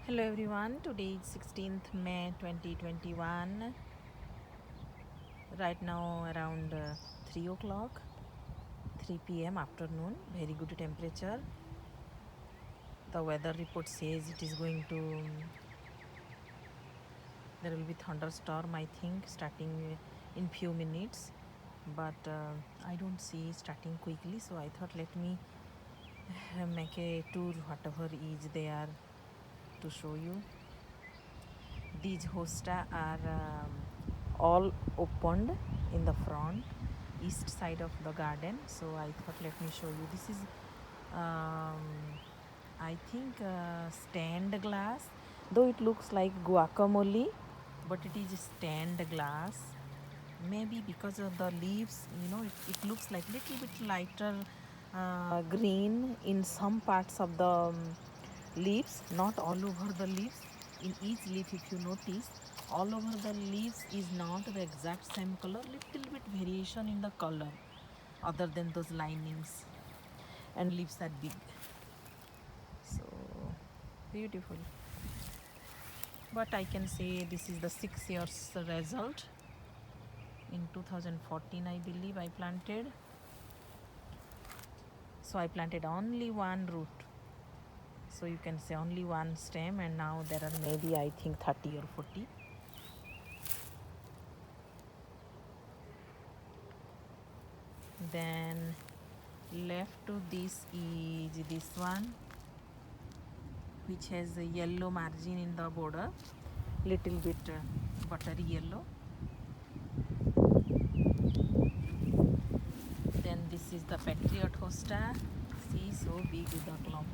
Hello everyone, today is 16th May 2021. Right now around 3 o'clock, 3 p.m. afternoon, very good temperature. The weather report says it is going to, there will be thunderstorm I think starting in few minutes, but I don't see starting quickly, so I thought let me make a tour whatever is there to show you. These hosta are all opened in the front east side of the garden, so I thought let me show you. This is um, I think stained glass, though it looks like guacamole, but it is stained glass. Maybe because of the leaves, it looks like little bit lighter green in some parts of the leaves, not all over the leaves. In each leaf, if you notice, all over the leaves is not the exact same color, little bit variation in the color other than those linings, and leaves are big, so beautiful. But I can say this is the 6 years result. In 2014 I believe I planted, so I planted only one root, so you can say only one stem, and now there are maybe I think 30 or 40. Then left to this is this one, which has a yellow margin in the border, little bit buttery yellow. Then this is the patriot hosta, see, so big with the clump.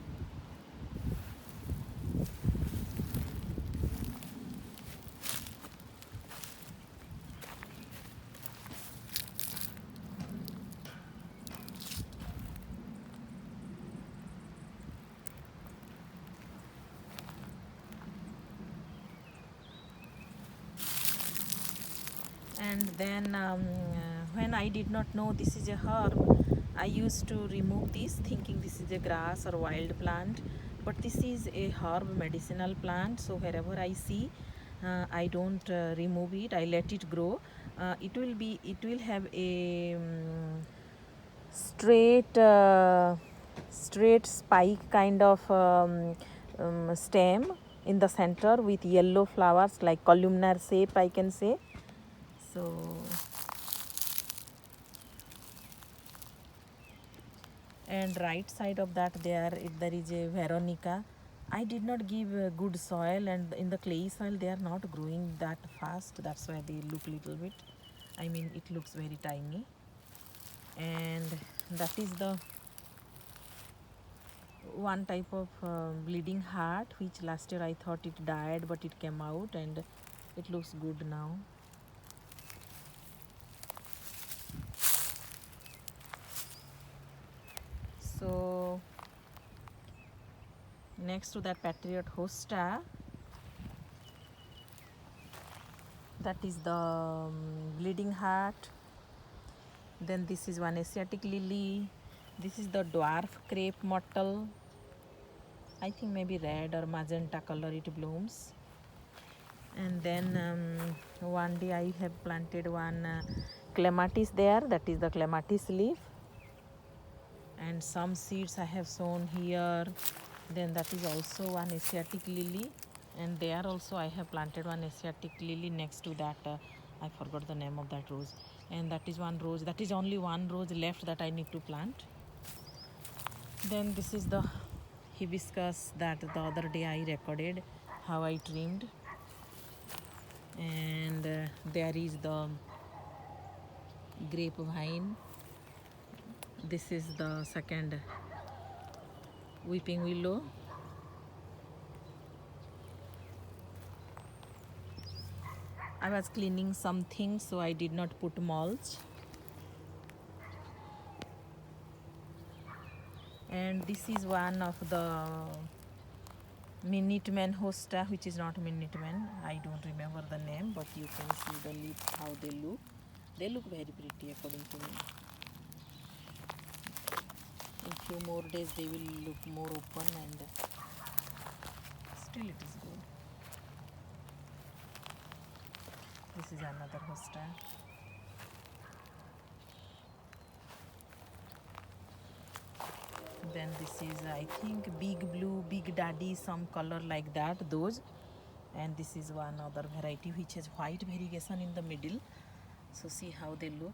And then when I did not know this is a herb, I used to remove this thinking this is a grass or wild plant, but this is a herb medicinal plant, so wherever I see I don't remove it, I let it grow. It will have a straight straight spike kind of stem in the center with yellow flowers like columnar shape, I can say. So and right side of that there is a veronica. I did not give good soil, and in the clay soil they are not growing that fast, that's why they look little bit, I mean it looks very tiny. And that is the one type of bleeding heart, which last year I thought it died, but it came out and it looks good now. So next to that patriot hosta, that is the bleeding heart. Then this is one Asiatic lily. This is the dwarf crepe myrtle. I think maybe red or magenta color it blooms. And then one day I have planted one clematis there, that is the clematis leaf. And some seeds I have sown here. Then that is also one Asiatic lily. And there also I have planted one Asiatic lily next to that. I forgot the name of that rose. And that is one rose. That is only one rose left that I need to plant. Then this is the hibiscus that the other day I recorded how I trimmed. And there is the grapevine. This is the second weeping willow. I was cleaning some things, so I did not put mulch. And this is one of the Minuteman hosta, which is not Minuteman. I don't remember the name, but you can see the leaves, how they look. They look very pretty according to me. In few more days they will look more open, and still it is good. This is another hosta. Then this is, I think, big blue, big daddy, some color like that, those. And this is one other variety which has white variegation in the middle. So see how they look.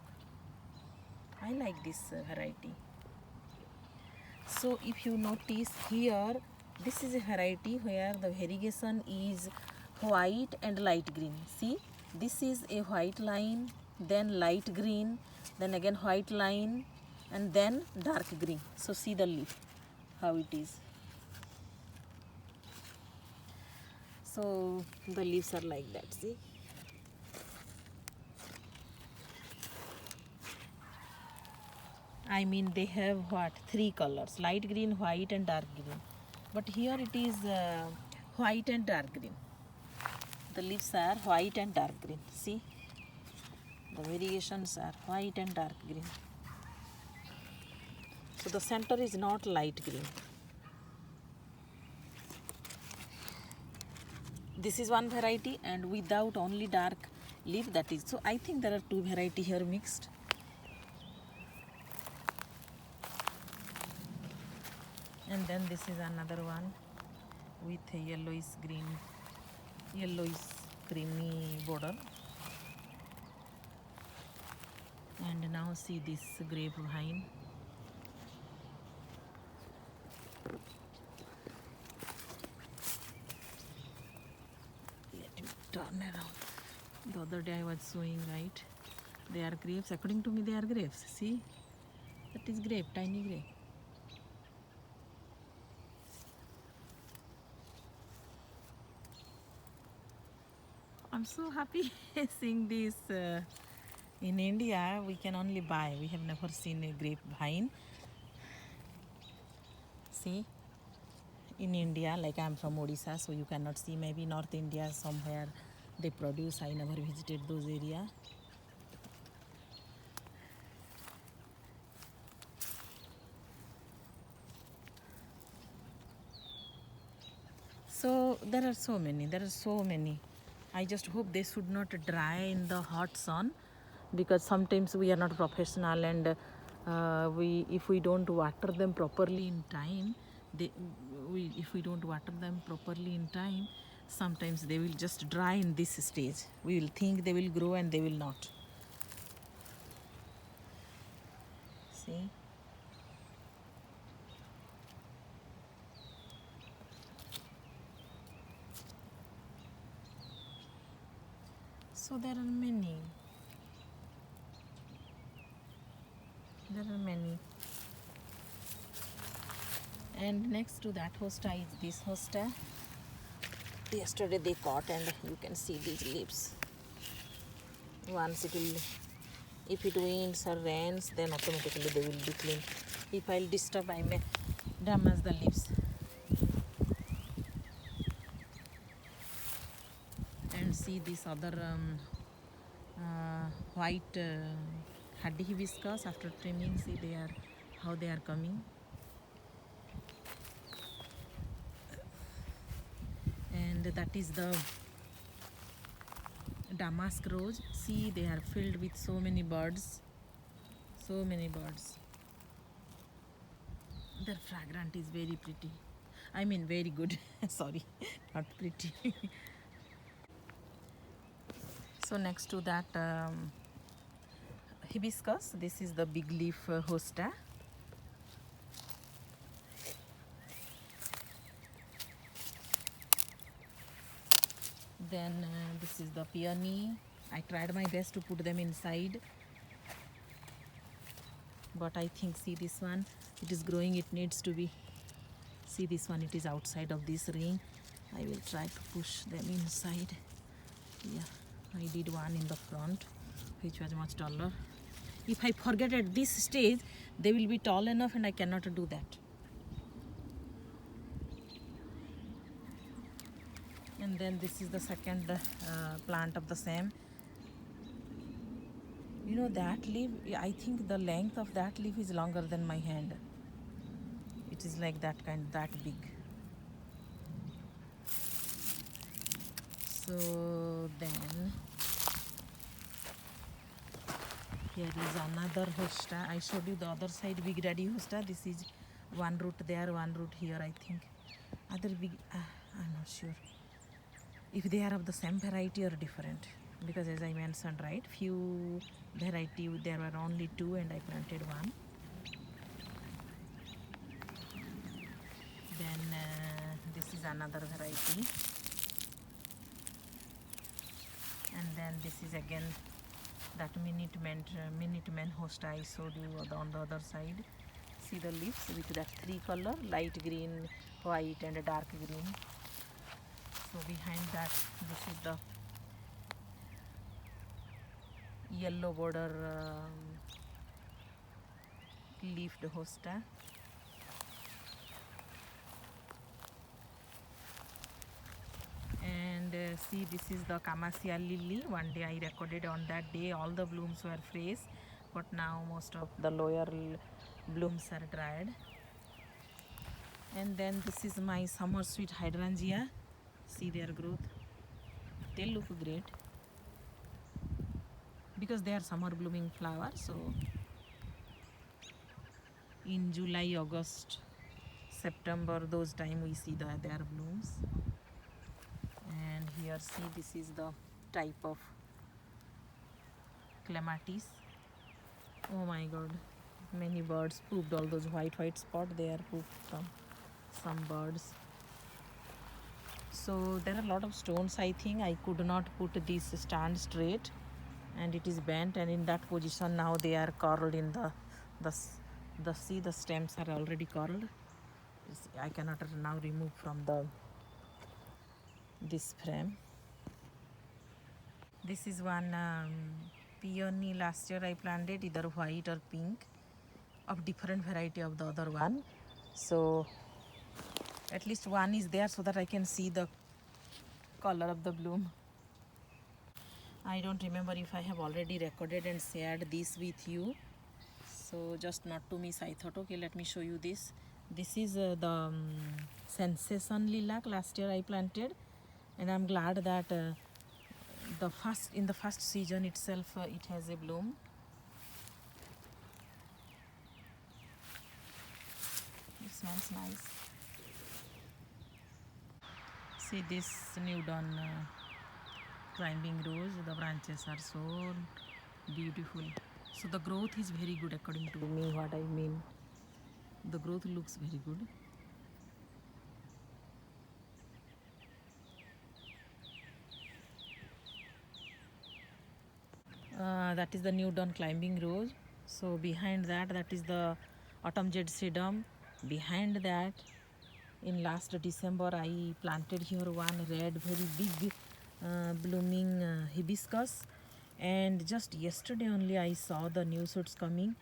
I like this variety. So if you notice here, this is a variety where the variegation is white and light green. See, this is a white line, then light green, then again white line, and then dark green. So see the leaf, how it is. So the leaves are like that, see. I mean, they have what? 3 colors, light green, white and dark green. But here it is white and dark green. The leaves are white and dark green. See, the variations are white and dark green. So the center is not light green. This is one variety, and without only dark leaf, that is. So I think there are 2 variety here mixed. And then this is another one with a yellowish creamy border. And now see this grapevine. Let me turn around. The other day I was showing, right? They are grapes. According to me, they are grapes. See, that is grape, tiny grape. I'm so happy seeing this. In India, we can only buy. We have never seen a grapevine. See, in India, like I'm from Odisha, so you cannot see. Maybe North India somewhere they produce. I never visited those areas. So there are so many. I just hope they should not dry in the hot sun, because sometimes we are not professional, and if we don't water them properly in time, sometimes they will just dry in this stage. We will think they will grow and they will not. See. So there are many. And next to that hosta is this hosta. Yesterday they caught, and you can see these leaves. Once if it rains or rains, then automatically they will be clean. If I'll disturb, I may damage the leaves. And see this other white hardy hibiscus. After trimming, see how they are coming. And that is the damask rose. See, they are filled with so many birds. Their fragrance is very pretty. I mean, very good. Sorry, not pretty. So next to that hibiscus, this is the big leaf hosta. Then this is the peony. I tried my best to put them inside, but I think, see this one, it is growing, it needs to be. See this one, it is outside of this ring. I will try to push them inside. Yeah, I did one in the front which was much taller. If I forget at this stage, they will be tall enough, and I cannot do that. And then this is the second plant of the same. You know, that leaf, I think the length of that leaf is longer than my hand. It is like that big. So then Here is another hosta. I showed you the other side, big daddy hosta. This is one root there, one root here, I think. Other big, I'm not sure if they are of the same variety or different, because as I mentioned, right, few variety, there were only two and I planted one. Then this is another variety, and then this is again that minute man hosta I showed you on the other side. See the leaves with that three color, light green, white and dark green. So behind that, this is the yellow border leafed hosta. And see, this is the Camasia lily. One day I recorded, on that day all the blooms were fresh, but now most of the lower blooms are dried. And then this is my summer sweet hydrangea. See their growth, they look great because they are summer blooming flowers. So in July, August, September, those time we see their blooms. And here, see, this is the type of clematis. Oh my god, many birds pooped. All those white spot, they are pooped from some birds. So there are a lot of stones. I think I could not put this stand straight and it is bent, and in that position now they are curled in the see, the stems are already curled. I cannot now remove from this frame. This is one peony. Last year I planted either white or pink, of different variety of the other one. So at least one is there so that I can see the color of the bloom. I don't remember if I have already recorded and shared this with you. So just not to miss, I thought, okay, let me show you this. This is the sensation lilac. Last year I planted, and I'm glad that in the first season itself it has a bloom. It smells nice. See this new dawn climbing rose, the branches are so beautiful. So the growth is very good according to me. What I mean, the growth looks very good. That is the new dawn climbing rose. So behind that, that is the autumn jade sedum. Behind that, in last December I planted here one red, very big blooming hibiscus, and just yesterday only I saw the new shoots coming.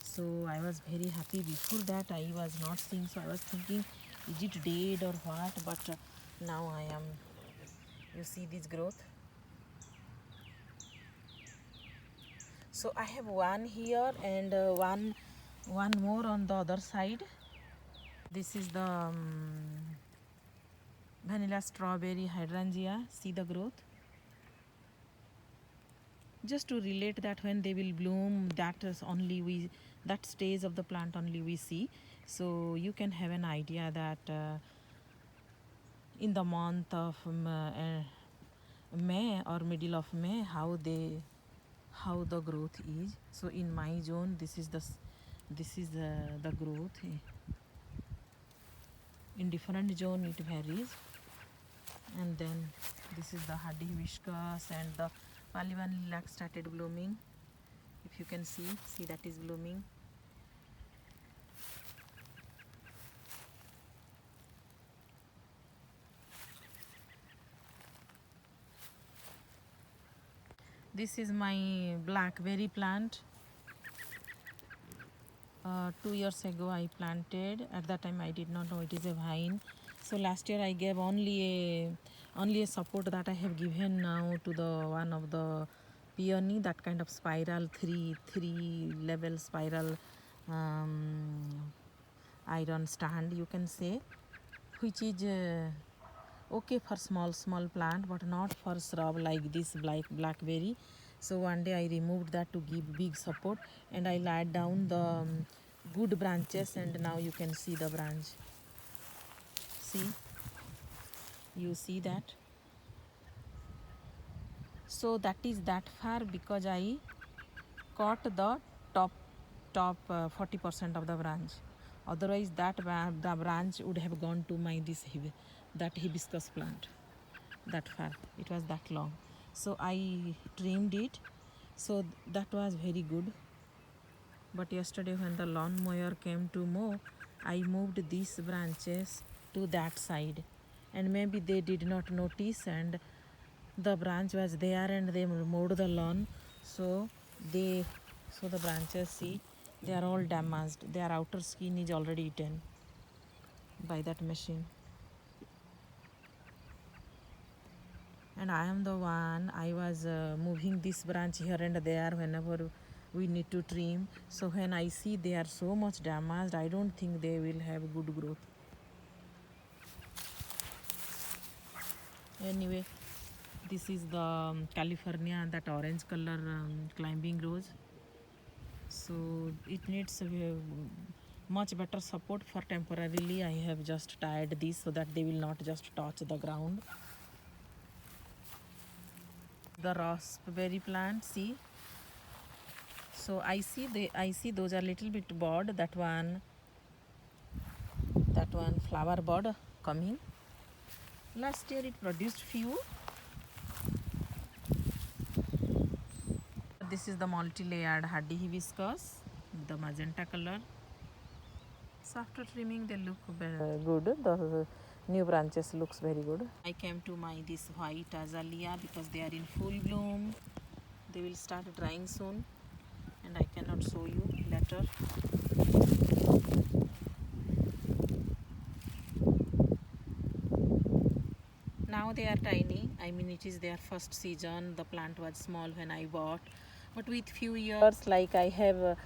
So I was very happy. Before that I was not seeing, so I was thinking, is it dead or what? But now I am, you see this growth. So I have one here and one more on the other side. This is the vanilla strawberry hydrangea. See the growth. Just to relate that when they will bloom, that is only that stage of the plant only we see. So you can have an idea that in the month of May or middle of May, how the growth is. So in my zone, this is the growth. In different zone it varies. And then this is the hardy hibiscus, and the Palivan lilac started blooming. If you can see that is blooming. This is my blackberry plant. 2 years ago I planted. At that time I did not know it is a vine. So last year I gave only a support that I have given now to the one of the peony, that kind of spiral, three level spiral iron stand, you can say, which is okay for small plant, but not for shrub like this blackberry. So one day I removed that to give big support, and I laid down the good branches, and now you can see the branch. See, you see that? So that is that far because I cut the top 40% of the branch. Otherwise the branch would have gone to my that hibiscus plant. That far, it was that long, so I trimmed it. So that was very good. But yesterday when the lawn mower came to mow, I moved these branches to that side, and maybe they did not notice, and the branch was there and they mowed the lawn. So they so the branches, see, they are all damaged. Their outer skin is already eaten by that machine. And I am the one, I was moving this branch here and there whenever we need to trim. So when I see they are so much damaged, I don't think they will have good growth. Anyway, this is the California, that orange color climbing rose. So it needs much better support. For temporarily I have just tied this so that they will not just touch the ground. The raspberry plant, see, so I see those are little bit bored. That one flower bud coming. Last year it produced few. This is the multi-layered hardy hibiscus, the magenta color. So after trimming they look good. The new branches looks very good. I came to my this white azalea because they are in full bloom. They will start drying soon, and I cannot show you later. Now they are tiny. I mean, it is their first season. The plant was small when I bought, but with few years, like I have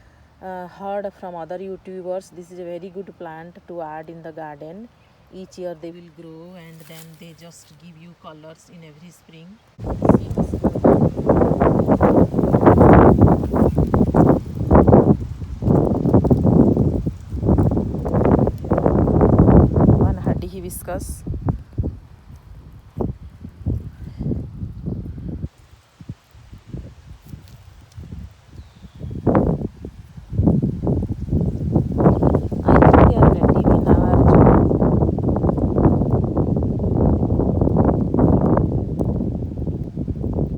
heard from other YouTubers, this is a very good plant to add in the garden. Each year they will grow, and then they just give you colors in every spring. See this one hardy hibiscus. I think they are native in our zone.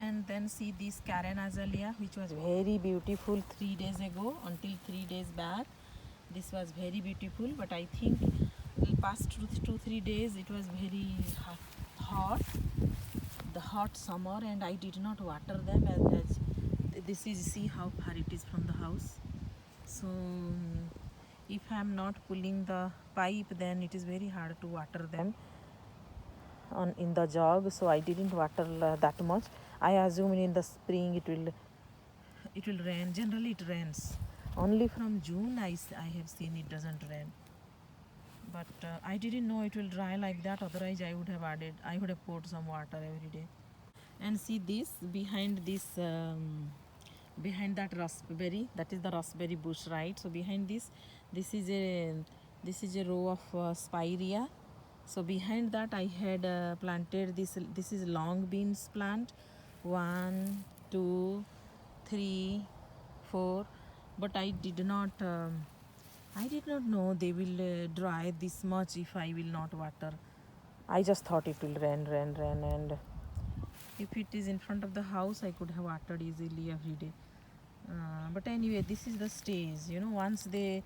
And then see this Karen azalea, which was very beautiful 3 days ago. Until 3 days back, this was very beautiful, but I think the past 2-3 days it was very hot, the hot summer, and I did not water them as this is, see how far it is from the house. So if I am not pulling the pipe, then it is very hard to water them in the jug. So I didn't water that much. I assume in the spring it will rain. Generally it rains only from June. I have seen it doesn't rain, but I didn't know it will dry like that. Otherwise I would have poured some water every day. And see this behind that raspberry, that is the raspberry bush, right? So behind this is a row of spirea. So behind that I had planted this is long beans plant, 1 2 3 4, but I did not know they will dry this much if I will not water. I just thought it will rain, and if it is in front of the house, I could have watered easily every day. But anyway, this is the stage. Once they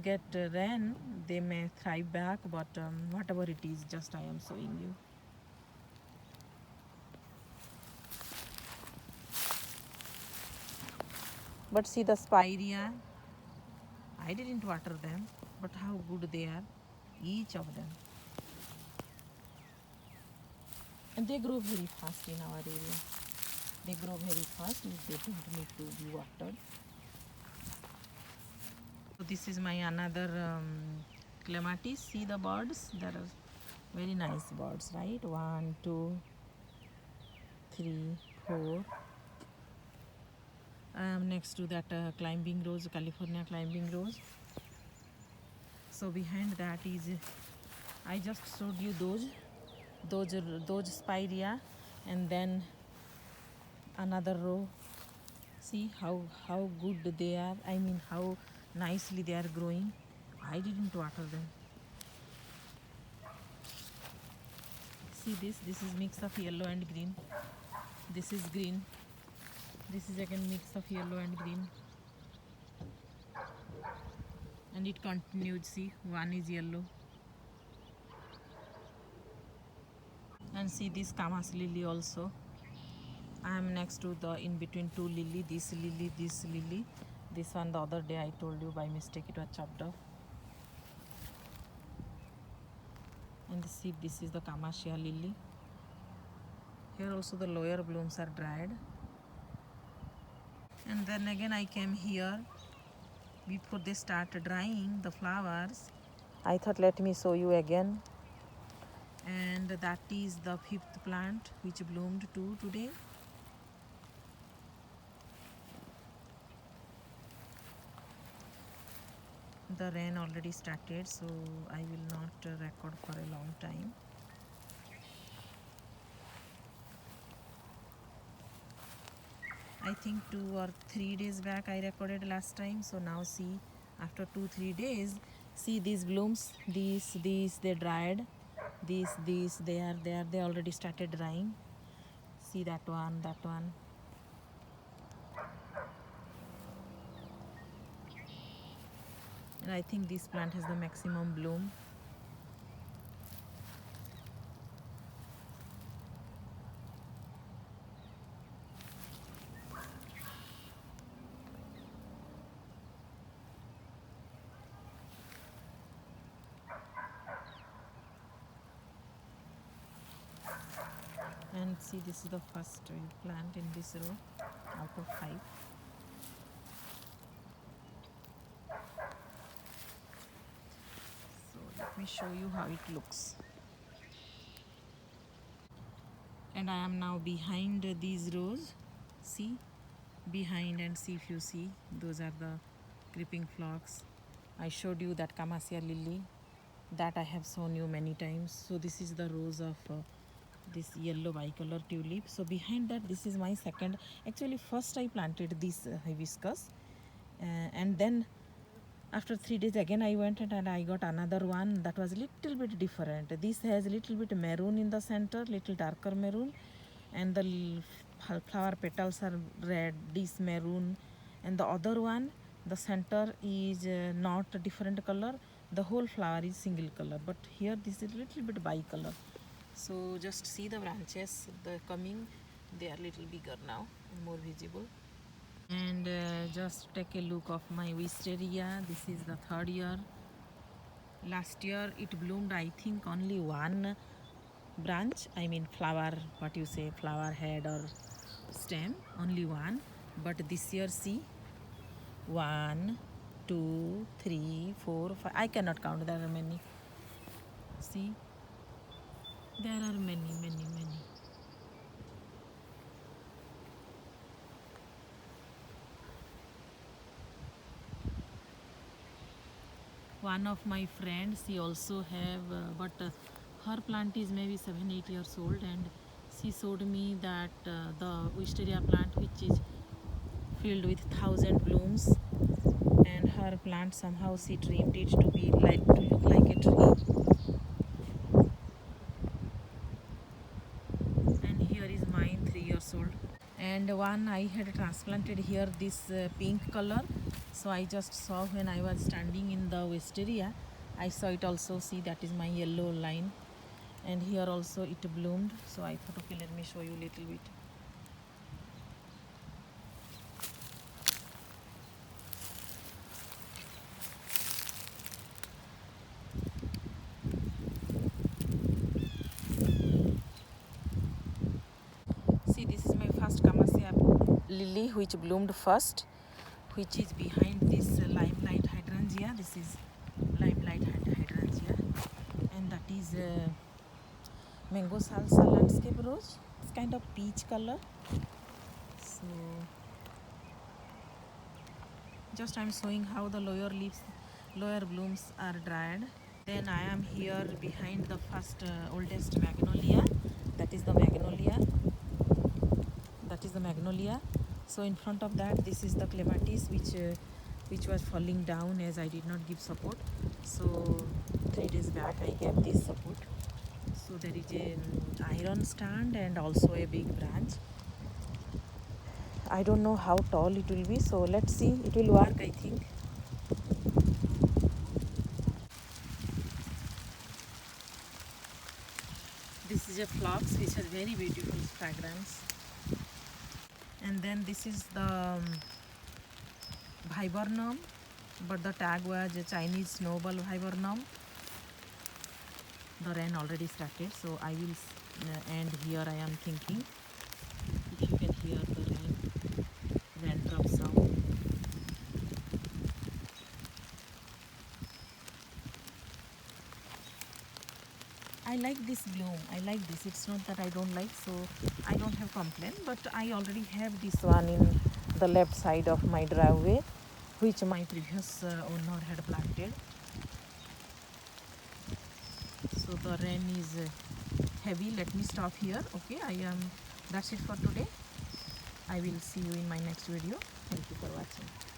get rain, they may thrive back. But whatever it is, just I am showing you. But see the spirea, I didn't water them, but how good they are, each of them. And they grow very fast in our area. They grow very fast, they don't need to be watered. So this is my another clematis. See the birds? There are very nice birds, right? 1 2 3 4 I am next to that climbing rose, California climbing rose. So behind that is, I just showed you those spirea, and then another row. See how good they are. I mean, how nicely they are growing. I didn't water them. See this is mix of yellow and green. This is green. This is again mix of yellow and green. And it continued. See, one is yellow. And see this Kamas lily also. I am next to the in between two lily. This lily, this lily. This one the other day I told you by mistake it was chopped off. And see, this is the Kamasia lily. Here also the lower blooms are dried. And then again I came here before they start drying the flowers. I thought let me show you again. And that is the fifth plant which bloomed too today. The rain already started, so I will not record for a long time. I think 2 or 3 days back I recorded last time. So now see, after 2-3 days, see these blooms, these they dried, these they already started drying. See that one. And I think this plant has the maximum bloom. And see, this is the first plant in this row out of 5. So let me show you how it looks. And I am now behind these rows. See, behind, and see if you see, those are the creeping phlox. I showed you that Kamasia lily that I have shown you many times. So this is the rows of this yellow bicolor tulip. So behind that, this is my second. Actually, first I planted this hibiscus, and then after 3 days again I went and I got another one that was a little bit different. This has a little bit maroon in the center, little darker maroon, and the flower petals are red, this maroon. And the other one, the center is not a different color, the whole flower is single color, but here this is a little bit bicolor. So just see the branches, the coming, they are little bigger now and more visible. And just take a look of my wisteria. This is the 3rd year. Last year it bloomed, I think, only one branch, I mean flower, what you say, flower head or stem, only one. But this year, see, 1, 2, 3, 4, 5, I cannot count, there are many. See, there are many. One of my friends, she also have, but her plant is maybe 7-8 years old, and she showed me that the wisteria plant which is filled with 1,000 blooms, and her plant somehow she dreamed it to be like, to look like a tree. And here is mine, 3 years old. And one I had transplanted here, this pink color. So I just saw when I was standing in the wisteria, I saw it also. See, that is my yellow line, and here also it bloomed. So I thought, okay, let me show you a little bit. See, this is my first Kamasia lily which bloomed first, which is behind this limelight hydrangea. This is limelight hydrangea, and that is mango salsa landscape rose. It's kind of peach color. So Just I'm showing how the lower leaves, lower blooms are dried. Then I am here behind the first oldest magnolia. That is the magnolia. That is the magnolia. So in front of that, this is the clematis, which was falling down as I did not give support. So 3 days back I gave this support. So there is an iron stand and also a big branch. I don't know how tall it will be, so let's see. It will work, I think. This is a phlox which has very beautiful fragrance. And then this is the viburnum, but the tag was a Chinese snowball viburnum. The rain already started, so I will end here. I am thinking, if you can hear the raindrop sound. I like this bloom. I like this. It's not that I don't like, so I don't have complaint. But I already have this one in the left side of my driveway, which my previous owner had planted. So the rain is heavy. Let me stop here. Okay, that's it for today. I will see you in my next video. Thank you for watching.